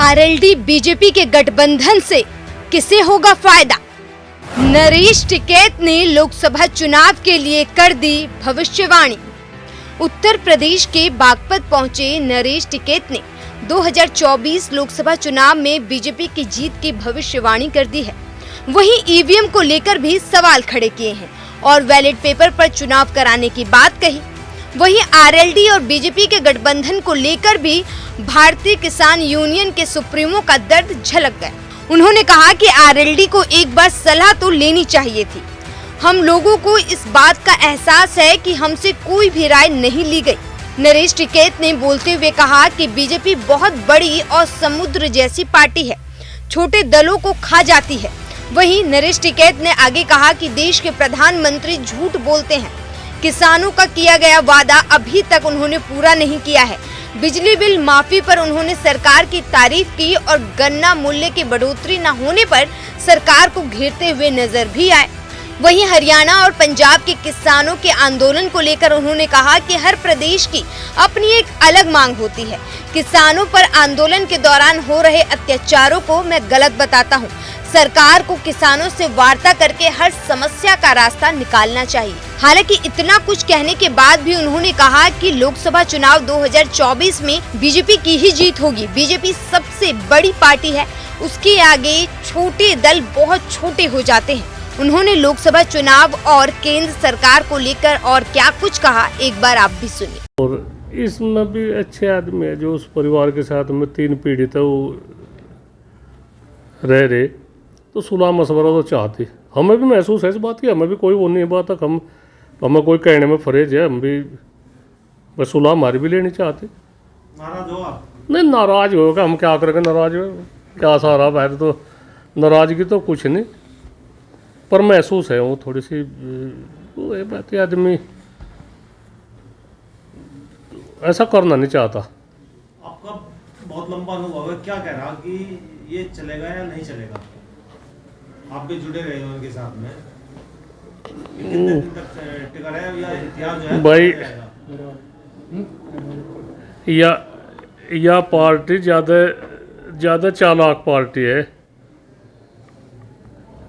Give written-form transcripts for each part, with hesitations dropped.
RLD BJP के गठबंधन से किसे होगा फायदा? नरेश टिकैत ने लोकसभा चुनाव के लिए कर दी भविष्यवाणी। उत्तर प्रदेश के बागपत पहुंचे नरेश टिकैत ने 2024 लोकसभा चुनाव में बीजेपी की जीत की भविष्यवाणी कर दी है। वहीं ईवीएम को लेकर भी सवाल खड़े किए हैं और बैलेट पेपर पर चुनाव कराने की बात कही। वहीं आरएलडी और बीजेपी के गठबंधन को लेकर भी भारतीय किसान यूनियन के सुप्रीमो का दर्द झलक गया। उन्होंने कहा कि आरएलडी को एक बार सलाह तो लेनी चाहिए थी। हम लोगों को इस बात का एहसास है कि हमसे कोई भी राय नहीं ली गई। नरेश टिकैत ने बोलते हुए कहा कि बीजेपी बहुत बड़ी और समुद्र जैसी पार्टी है, छोटे दलों को खा जाती है। वहीं नरेश टिकैत ने आगे कहा कि देश के प्रधानमंत्री झूठ बोलते हैं। किसानों का किया गया वादा अभी तक उन्होंने पूरा नहीं किया है। बिजली बिल माफी पर उन्होंने सरकार की तारीफ की और गन्ना मूल्य की बढ़ोतरी न होने पर सरकार को घेरते हुए नजर भी आए। वहीं हरियाणा और पंजाब के किसानों के आंदोलन को लेकर उन्होंने कहा कि हर प्रदेश की अपनी एक अलग मांग होती है। किसानों पर आंदोलन के दौरान हो रहे अत्याचारों को मैं गलत बताता हूं। सरकार को किसानों से वार्ता करके हर समस्या का रास्ता निकालना चाहिए। हालांकि इतना कुछ कहने के बाद भी उन्होंने कहा कि लोकसभा चुनाव 2024 में बीजेपी की ही जीत होगी। बीजेपी सबसे बड़ी पार्टी है, उसके आगे छोटे दल बहुत छोटे हो जाते हैं। उन्होंने लोकसभा चुनाव और केंद्र सरकार को लेकर और क्या कुछ कहा, एक बार आप भी सुनिए। और इसमें भी अच्छे आदमी है जो उस परिवार के साथ में 3 पीढ़ी तक वो रह रहे, तो सुलह मशवरा तो चाहती। हमें भी महसूस है इस बात की, हमें भी कोई वो नहीं बात तक हमें कोई कहने में फरेज है। हम भी बस सुलह हमारी भी लेनी चाहते। नाराज हो आप? नहीं, नाराज हो हम क्या करेंगे, नाराज हो क्या सारा बाहर, तो नाराजगी तो कुछ नहीं, पर महसूस है वो थोड़ी सी वो है बात। आदमी ऐसा करना नहीं चाहता। आपका बहुत लंबा अनुभव है, क्या कह रहा कि ये चलेगा या नहीं चलेगा? आप भी जुड़े रहे हो उनके साथ में, कितने दिन तक टिका रहेगा या इतिहास जो है भाई? या पार्टी ज़्यादा चालाक पार्टी है,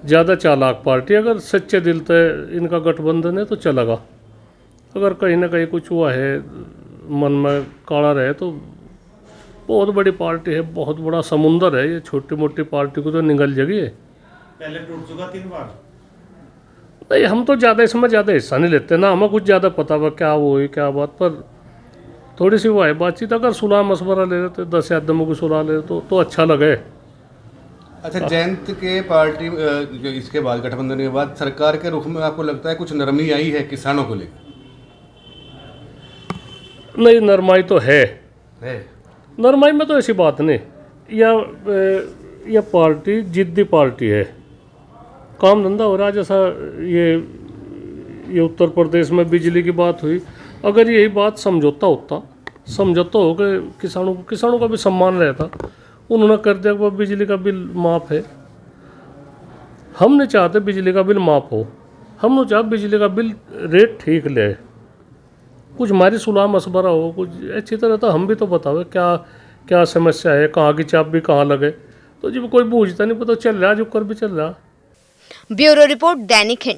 ज़्यादा चालाक पार्टी। अगर सच्चे दिल से इनका गठबंधन है तो चलेगा। अगर कहीं ना कहीं कुछ हुआ है, मन में काला रहे, तो बहुत बड़ी पार्टी है, बहुत बड़ा समुंदर है। ये छोटी मोटी पार्टी को तो निगल जगी है। पहले टूट चुका 3 बार। नहीं, हम तो इसमें ज़्यादा हिस्सा नहीं लेते ना, हमें कुछ ज़्यादा पता हुआ क्या वो है क्या बात, पर थोड़ी सी वो है बातचीत। अगर सुलह मशवरा ले लेते, 10 आदमियों की सुलह ले तो अच्छा लगे। अच्छा, जयंत के पार्टी जो इसके बाद गठबंधन के बाद सरकार के रुख में आपको लगता है कुछ नरमी आई है किसानों को लेकर? नहीं, नरमाई तो है। नरमाई में तो ऐसी बात नहीं। यह पार्टी जिद्दी पार्टी है, काम धंधा हो रहा है। जैसा ये उत्तर प्रदेश में बिजली की बात हुई, अगर यही बात समझौता हो कि किसानों का भी सम्मान रहता, उन्होंने कर दिया कि बिजली का बिल माफ़ है। हम नहीं चाहते बिजली का बिल माफ़ हो, हम नहीं चाहते बिजली का बिल रेट ठीक ले। कुछ हमारी सुलह मशवरा हो, कुछ अच्छी तरह तो हम भी तो बताओ क्या समस्या है, कहाँ की चाबी कहाँ लगे। तो जब कोई पूछता नहीं, पता चल रहा, जो कर भी चल रहा। ब्यूरो रिपोर्ट, दैनिक हिंद।